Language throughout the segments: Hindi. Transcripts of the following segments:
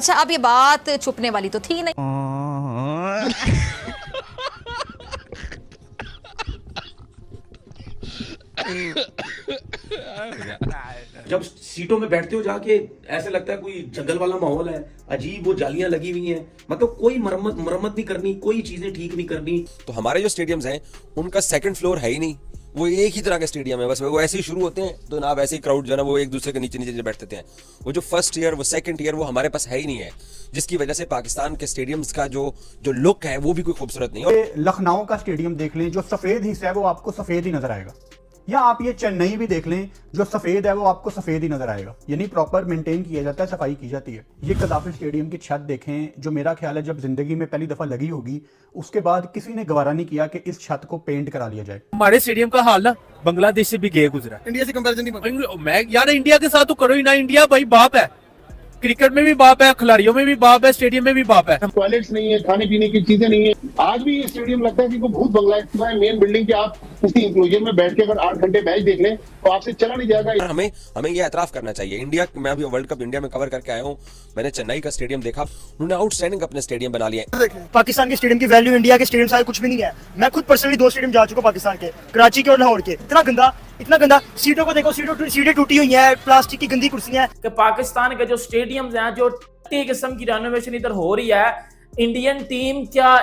अच्छा, अब ये बात छुपने वाली तो थी नहीं। जब सीटों में बैठते हो जाके ऐसे लगता है कोई जंगल वाला माहौल है, अजीब वो जालियां लगी हुई हैं, मतलब कोई मरम्मत नहीं करनी, कोई चीजें ठीक नहीं करनी। तो हमारे जो स्टेडियम्स हैं उनका सेकंड फ्लोर है ही नहीं, वो एक ही तरह का स्टेडियम है, बस वो ऐसे ही शुरू होते हैं तो ना वैसे ही क्राउड जो है ना वो एक दूसरे के नीचे नीचे बैठते हैं। वो जो फर्स्ट ईयर वो सेकंड ईयर वो हमारे पास है ही नहीं है, जिसकी वजह से पाकिस्तान के स्टेडियम्स का जो लुक है वो भी कोई खूबसूरत नहीं है। लखनऊ का स्टेडियम देख लें, जो सफेद हिस्सा है वो आपको सफेद ही नजर आएगा, या आप ये चेन्नई भी देख लें, जो सफेद है वो आपको सफेद ही नजर आएगा, यानी प्रॉपर मेंटेन किया जाता है, सफाई की जाती है। ये कदाफी स्टेडियम की छत देखें, जो मेरा ख्याल है जब जिंदगी में पहली दफा लगी होगी उसके बाद किसी ने गवारा नहीं किया कि इस छत को पेंट करा लिया जाए। हमारे स्टेडियम का हाल ना बांग्लादेश से भी गए गुजरा, इंडिया से कंपैरिजन नहीं। मैं यार इंडिया के साथ तो करो ही ना, इंडिया भाई बाप है, क्रिकेट में भी बाप है, खिलाड़ियों में भी बाप है, स्टेडियम में भी बाप है। टॉयलेट्स नहीं है, खाने पीने की चीजें नहीं है। आज भी ये स्टेडियम लगता है कि कोई भूत बंगला है। मेन बिल्डिंग के आप इसी इंक्लूजन में बैठ के अगर 8 घंटे मैच देख लें तो आपसे चला नहीं जाएगा। हमें ये एतराफ करना चाहिए। इंडिया, मैं अभी वर्ल्ड कप इंडिया में कवर करके आया हूँ, मैंने चेन्नई का स्टेडियम देखा, उन्होंने आउटस्टैंडिंग अपने स्टेडियम बना लिए। पाकिस्तान के स्टेडियम की वैल्यू इंडिया के स्टेडियम से कुछ भी नहीं है। मैं खुद पर्सनली 2 स्टेडियम जा चुका पाकिस्तान के, कराची के और लाहौर के। इतना गंदा सीटों को देखो, सीटें टूटी हुई हैं, प्लास्टिक की गंदी कुर्सियां हैं। कि पाकिस्तान के जो स्टेडियम्स हैं, जो किस्म की रेनोवेशन इधर हो रही है, इंडियन टीम क्या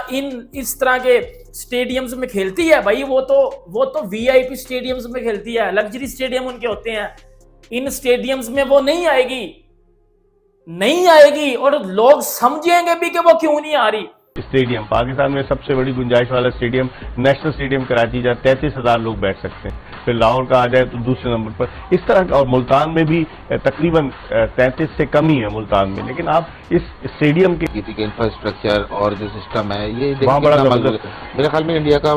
इस तरह के स्टेडियम्स में खेलती है? भाई वो तो वीआईपी स्टेडियम्स में खेलती है, लग्जरी स्टेडियम उनके होते हैं। इन स्टेडियम्स में वो नहीं आएगी और लोग समझेंगे भी कि वो क्यों नहीं आ रही। स्टेडियम पाकिस्तान में सबसे बड़ी गुंजाइश वाला स्टेडियम नेशनल स्टेडियम कराची, जहाँ 33,000 लोग बैठ सकते हैं। फिर लाहौर का आ जाए तो दूसरे नंबर पर इस तरह, और मुल्तान में भी तकरीबन 33 से कम ही है मुल्तान में। लेकिन आप इस स्टेडियम के इंफ्रास्ट्रक्चर और जो सिस्टम है ये मेरे ख्याल में इंडिया का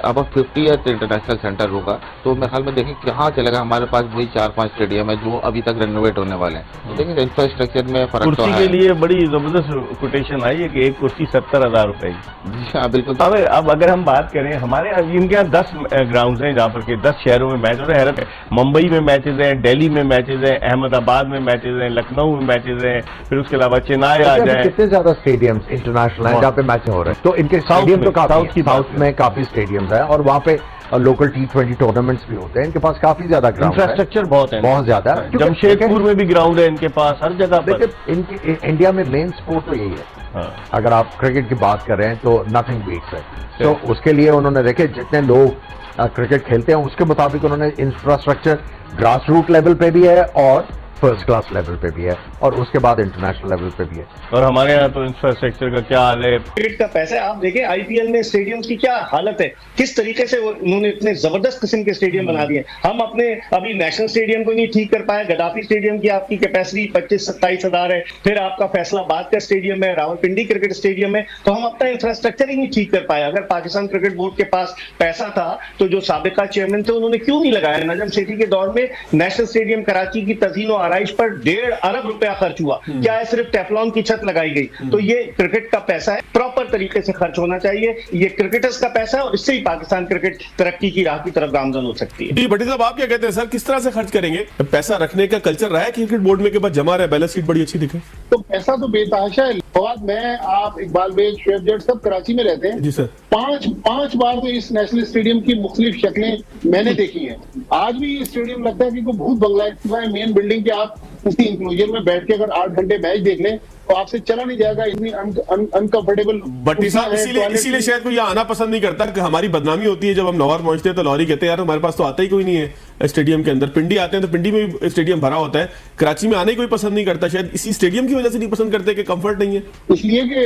अब 50 इंटरनेशनल सेंटर होगा, तो मेरे ख्याल में देखें कहाँ चलेगा। हमारे पास वही 4-5 स्टेडियम है जो अभी तक रेनोवेट होने वाले हैं। तो देखिए इंफ्रास्ट्रक्चर में फर्क कुर्सी के लिए बड़ी जबरदस्त कोटेशन आई है कि एक कुर्सी 70,000 रुपए की। हाँ बिल्कुल। अब अगर हम बात करें, हमारे इनके यहाँ 10 ग्राउंड हैं जहाँ पर के 10 शहरों में मैच हो रहे हैं। हैरत है, मुंबई में मैचेज हैं, दिल्ली में मैचेज हैं, अहमदाबाद में मैचेज हैं, लखनऊ में मैचेज हैं, फिर उसके अलावा चेन्नई आ जाए। कितने ज्यादा स्टेडियम्स इंटरनेशनल हैं जहाँ पे मैच हो रहे हैं, तो इनके स्टेडियम तो काफी, साउथ में काफी स्टेडियम्स है और वहाँ पे लोकल T20 टूर्नामेंट्स भी होते हैं। इनके पास काफी ज्यादा ग्राउंड, इंफ्रास्ट्रक्चर बहुत है, बहुत ज्यादा। जमशेदपुर में भी ग्राउंड है इनके पास, हर जगह पर। इनके इंडिया में मेन स्पोर्ट तो यही है। अगर आप क्रिकेट की बात कर रहे हैं तो नथिंग बीट्स है। तो उसके लिए उन्होंने देखे जितने लोग क्रिकेट खेलते हैं उसके मुताबिक उन्होंने इंफ्रास्ट्रक्चर ग्रास रूट लेवल पे भी है और फर्स्ट क्लास लेवल पे भी है और उसके बाद इंटरनेशनल लेवल पे भी है। और हमारे यहाँ तो इंफ्रास्ट्रक्चर का क्या हाल है। क्रिकेट का पैसा है, आप देखें आईपीएल में स्टेडियम्स की क्या हालत है, किस तरीके से उन्होंने इतने जबरदस्त किस्म के स्टेडियम बना दिए। हम अपने अभी नेशनल स्टेडियम को नहीं ठीक कर पाए। गद्दाफी स्टेडियम की आपकी कैपेसिटी 25-27 हजार है। फिर आपका फैसलाबाद का स्टेडियम है, रावलपिंडी क्रिकेट स्टेडियम है। तो हम अपना इंफ्रास्ट्रक्चर ही नहीं ठीक कर पाए। अगर पाकिस्तान क्रिकेट बोर्ड के पास पैसा था तो जो साबिका चेयरमैन थे उन्होंने क्यों नहीं लगाया? नजम सेठी के दौर में नेशनल स्टेडियम कराची की तज़ीन और आराइश पर 1.5 अरब रुपया खर्च हुआ। क्या है, सिर्फ टेफलॉन की छत लगाई गई। तो ये क्रिकेट का पैसा है, प्रॉपर तरीके से खर्च होना चाहिए। ये क्रिकेटर्स का पैसा है और इससे ही पाकिस्तान क्रिकेट तरक्की की राह की तरफ गामजन हो सकती है। जी भट्टी साहब, आप क्या कहते हैं सर, किस तरह से खर्च करेंगे? पैसा रखने का कल्चर रहा है क्रिकेट बोर्ड में के बाद जमा रहा है, बैलेंस शीट बड़ी अच्छी दिखे? तो पैसा तो बेतहाशा है। मैं, आप, इकबाल बेग, शुएब जट सब कराची में रहते हैं। जी सर। 5 बार तो इस नेशनल स्टेडियम की मुख्तलिफ शक्लें मैंने देखी है। आज भी ये स्टेडियम लगता है कि कोई भूत बंगला है। मेन बिल्डिंग के आप इसी इंक्लूजन में बैठ के अगर 8 घंटे मैच देख लें तो आपसे चला नहीं जाएगा। इतनी अनकंफर्टेबल। भट्टी साहब, इसीलिए शायद कोई आना पसंद नहीं करता कि हमारी बदनामी होती है। जब हम लाहौर पहुंचते हैं तो लाहौरी कहते हैं यार हमारे पास तो आता ही कोई नहीं है स्टेडियम के अंदर। पिंडी आते हैं तो पिंडी में भी स्टेडियम भरा होता है। कराची में आने कोई पसंद नहीं करता, शायद इसी स्टेडियम की वजह से नहीं पसंद करते कि कंफर्ट नहीं है। इसलिए कि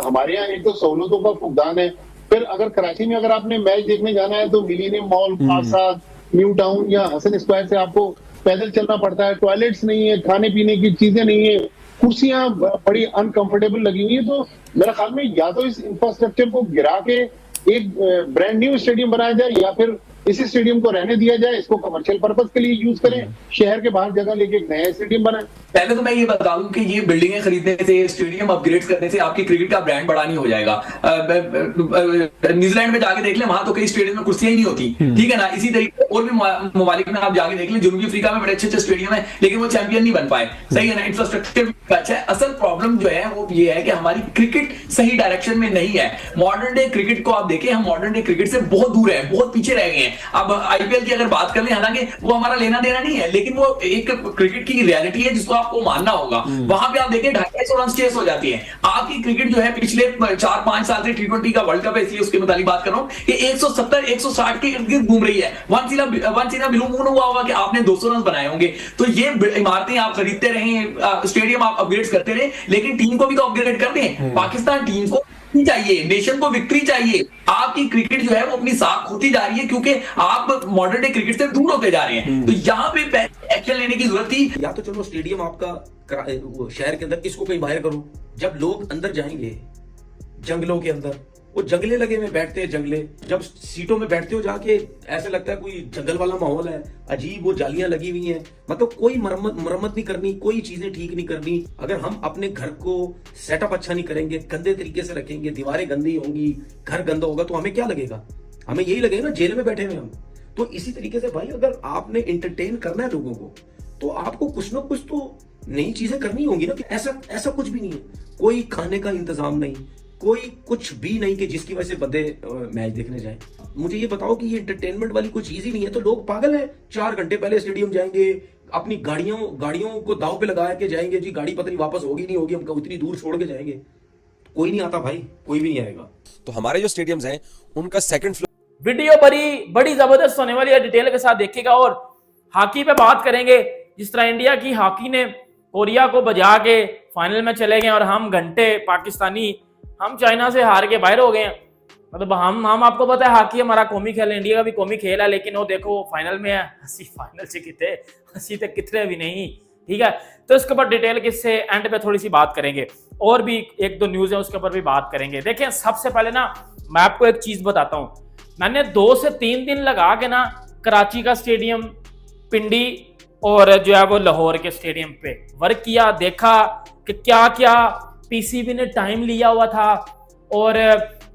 हमारे यहाँ एक तो सहूलतों का फुकदान है। फिर अगर कराची में अगर आपने मैच देखने जाना है तो millennium mall, plaza, new town या हसन स्क्वायर से आपको पैदल चलना पड़ता है। टॉयलेट्स नहीं है, खाने पीने की चीजें नहीं है, कुर्सियां बड़ी अनकंफर्टेबल लगी हुई है। तो मेरा ख्याल में या तो इस इंफ्रास्ट्रक्चर को गिरा के एक ब्रांड न्यू स्टेडियम बनाया जाए या फिर इसी स्टेडियम को रहने दिया जाए, इसको कमर्शियल पर्पज के लिए यूज करें, शहर के बाहर जगह लेके एक नया स्टेडियम बनाए। पहले तो मैं ये बता दूं कि ये बिल्डिंगें खरीदने से, स्टेडियम अपग्रेड करने से आपकी क्रिकेट का ब्रांड बड़ा नहीं हो जाएगा। न्यूजीलैंड में जाके देख लें, वहां तो कई स्टेडियम में कुर्सियां ही नहीं होती, ठीक है ना। इसी तरीके और भी ममालिक में आप जाके देख लें, जनूबी अफ्रीका में बड़े अच्छे स्टेडियम है, लेकिन वो चैंपियन नहीं बन पाए, सही है ना। इंफ्रास्ट्रक्चर अच्छा है। असल प्रॉब्लम जो है वो ये है कि हमारी क्रिकेट सही डायरेक्शन में नहीं है। मॉडर्न डे क्रिकेट को आप देखें, हम मॉडर्न डे क्रिकेट से बहुत दूर है, बहुत पीछे रह गए हैं। अब आईपीएल की अगर बात कर लें, हालांकि वो हमारा लेना देना नहीं है, लेकिन वो एक क्रिकेट की रियलिटी है जिसको आपको मानना होगा। वहां पे आप देखें 250 रन चेस हो जाती है। आपकी क्रिकेट जो है पिछले 4-5 साल से T20 का वर्ल्ड कप है, इसलिए उसके मुताबिक बात कर रहा हूं कि 170-160 के इर्द गिर्द घूम रही है। Once in a blue moon हुआ होगा कि आपने 200 रन बनाए होंगे। तो ये इमारतें आप खरीदते रहें, स्टेडियम आप अपग्रेड करते रहे, लेकिन टीम को भी तो अपग्रेड कर दें। पाकिस्तान टीम को चाहिए, नेशन को विक्ट्री चाहिए। आपकी क्रिकेट जो है वो अपनी साख खोती जा रही है क्योंकि आप मॉडर्न डे क्रिकेट से दूर होते जा रहे हैं। तो यहाँ पे एक्शन लेने की जरूरत थी। या तो चलो स्टेडियम आपका शहर के अंदर, इसको कहीं बाहर करो। जब लोग अंदर जाएंगे जंगलों के अंदर, वो जंगले लगे हुए बैठते हैं, जंगले जब सीटों में बैठते हो जाके ऐसा लगता है कोई जंगल वाला माहौल है, अजीब वो जालियां लगी हुई हैं। मतलब कोई मरम्मत नहीं करनी, कोई चीजें ठीक नहीं करनी। अगर हम अपने घर को सेटअप अच्छा नहीं करेंगे, गंदे तरीके से रखेंगे, दीवारें गंदी होंगी, घर गंदा होगा, तो हमें क्या लगेगा? हमें यही लगेगा ना जेल में बैठे हुए हम। तो इसी तरीके से भाई, अगर आपने एंटरटेन करना है लोगों को, तो आपको कुछ ना कुछ तो नई चीजें करनी होंगी ना। कि ऐसा कुछ भी नहीं है, कोई खाने का इंतजाम नहीं, कोई कुछ भी नहीं कि जिसकी वजह से बंदे मैच देखने जाएं। मुझे ये बताओ कि ये एंटरटेनमेंट वाली कोई चीज ही नहीं है, तो लोग पागल हैं। 4 घंटे पहले स्टेडियम जाएंगे, अपनी गाड़ियों को दाव पे लगा के जाएंगे, जी गाड़ी पता नहीं वापस होगी नहीं होगी, हम उतनी दूर छोड़ के जाएंगे। कोई नहीं आता भाई, कोई भी नहीं आएगा। तो हमारे जो स्टेडियम्स हैं उनका सेकंड फ्लोर। वीडियो बड़ी जबरदस्त होने वाली है, डिटेल के साथ देखिएगा। और हॉकी पे बात करेंगे, जिस तरह इंडिया की हॉकी ने कोरिया को बजा के फाइनल में चले गए और हम घंटे पाकिस्तानी हम चाइना से हार के बाहर हो गए हैं। मतलब हम आपको पता है हॉकी हमारा कौमी खेल है, इंडिया का भी कौमी खेल है, लेकिन वो देखो फाइनल में है। हंसी फाइनल से कितने भी नहीं, ठीक है। तो इसके ऊपर डिटेल किससे एंड पे थोड़ी सी बात करेंगे, और भी 1-2 न्यूज है उसके ऊपर भी बात करेंगे। देखिए सबसे पहले ना मैं आपको एक चीज बताता हूँ। मैंने 2 से 3 दिन लगा के ना कराची का स्टेडियम, पिंडी और जो है वो लाहौर के स्टेडियम पे वर्क किया, देखा कि क्या क्या पीसीबी ने टाइम लिया हुआ था और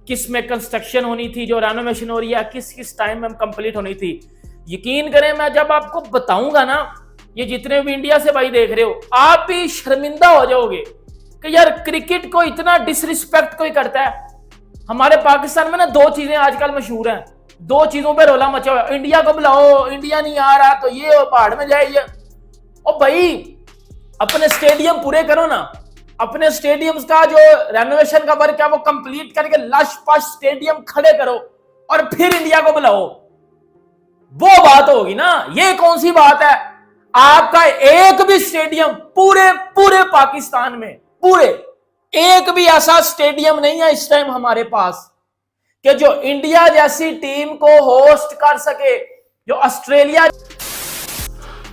किस में कंस्ट्रक्शन होनी थी, जो रेनोवेशन हो रही है किस टाइम में कंप्लीट होनी थी। यकीन करें, मैं जब आपको बताऊंगा ना, ये जितने भी इंडिया से भाई देख रहे हो, आप भी शर्मिंदा हो जाओगे कि यार क्रिकेट को इतना डिसरिस्पेक्ट कोई करता है। हमारे पाकिस्तान में ना 2 चीजें आजकल मशहूर हैं, 2 चीजों पे रोला मचा हुआ है। इंडिया को बुलाओ, इंडिया नहीं आ रहा तो ये पहाड़ में जाइए। और भाई अपने स्टेडियम पूरे करो ना, अपने स्टेडियम्स का जो रेनोवेशन का वर्क है वो कंप्लीट करके लश पश स्टेडियम खड़े करो और फिर इंडिया को बुलाओ, वो बात होगी ना। ये कौन सी बात है? आपका एक भी स्टेडियम पूरे पाकिस्तान में एक भी ऐसा स्टेडियम नहीं है इस टाइम हमारे पास कि जो इंडिया जैसी टीम को होस्ट कर सके, जो ऑस्ट्रेलिया।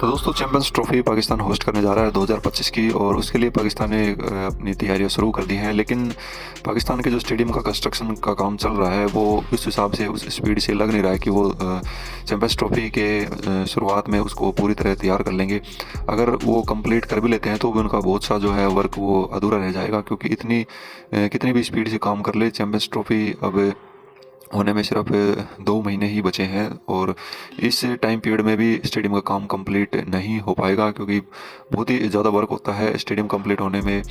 तो दोस्तों, चैंपियंस ट्रॉफी पाकिस्तान होस्ट करने जा रहा है 2025 की, और उसके लिए पाकिस्तान ने अपनी तैयारियां शुरू कर दी हैं। लेकिन पाकिस्तान के जो स्टेडियम का कंस्ट्रक्शन का काम चल रहा है वो उस हिसाब से, उस स्पीड से लग नहीं रहा है कि वो चैंपियंस ट्रॉफी के शुरुआत में उसको पूरी तरह तैयार कर लेंगे। अगर वो कंप्लीट कर भी लेते हैं तो भी उनका बहुत सा जो है वर्क वो अधूरा रह जाएगा, क्योंकि कितनी भी स्पीड से काम कर ले, चैंपियंस ट्रॉफी अब होने में सिर्फ 2 महीने ही बचे हैं, और इस टाइम पीरियड में भी स्टेडियम का काम कंप्लीट नहीं हो पाएगा, क्योंकि बहुत ही ज़्यादा वर्क होता है। स्टेडियम कंप्लीट होने में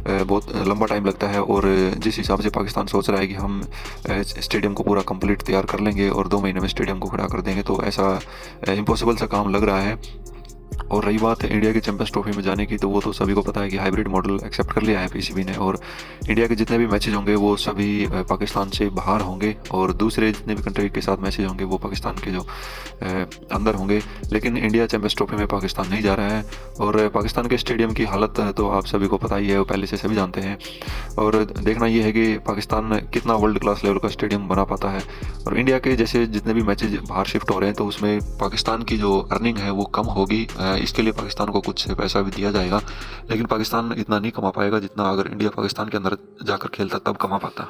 बहुत लंबा टाइम लगता है, और जिस हिसाब से पाकिस्तान सोच रहा है कि हम स्टेडियम को पूरा कंप्लीट तैयार कर लेंगे और 2 महीने में स्टेडियम को खड़ा कर देंगे, तो ऐसा इम्पॉसिबल सा काम लग रहा है। और रही बात इंडिया की चैंपियंस ट्रॉफी में जाने की, तो वो तो सभी को पता है कि हाइब्रिड मॉडल एक्सेप्ट कर लिया है पीसीबी ने, और इंडिया के जितने भी मैचेज होंगे वो सभी पाकिस्तान से बाहर होंगे, और दूसरे जितने भी कंट्री के साथ मैचेज होंगे वो पाकिस्तान के जो अंदर होंगे। लेकिन इंडिया चैंपियंस ट्रॉफी में पाकिस्तान नहीं जा रहा है, और पाकिस्तान के स्टेडियम की हालत तो आप सभी को पता ही है, वो पहले से सभी जानते हैं। और देखना ये है कि पाकिस्तान कितना वर्ल्ड क्लास लेवल का स्टेडियम बना पाता है। और इंडिया के जैसे जितने भी मैचेज बाहर शिफ्ट हो रहे हैं, तो उसमें पाकिस्तान की जो अर्निंग है वो कम होगी। इसके लिए पाकिस्तान को कुछ पैसा भी दिया जाएगा, लेकिन पाकिस्तान इतना नहीं कमा पाएगा जितना अगर इंडिया पाकिस्तान के अंदर जाकर खेलता तब कमा पाता।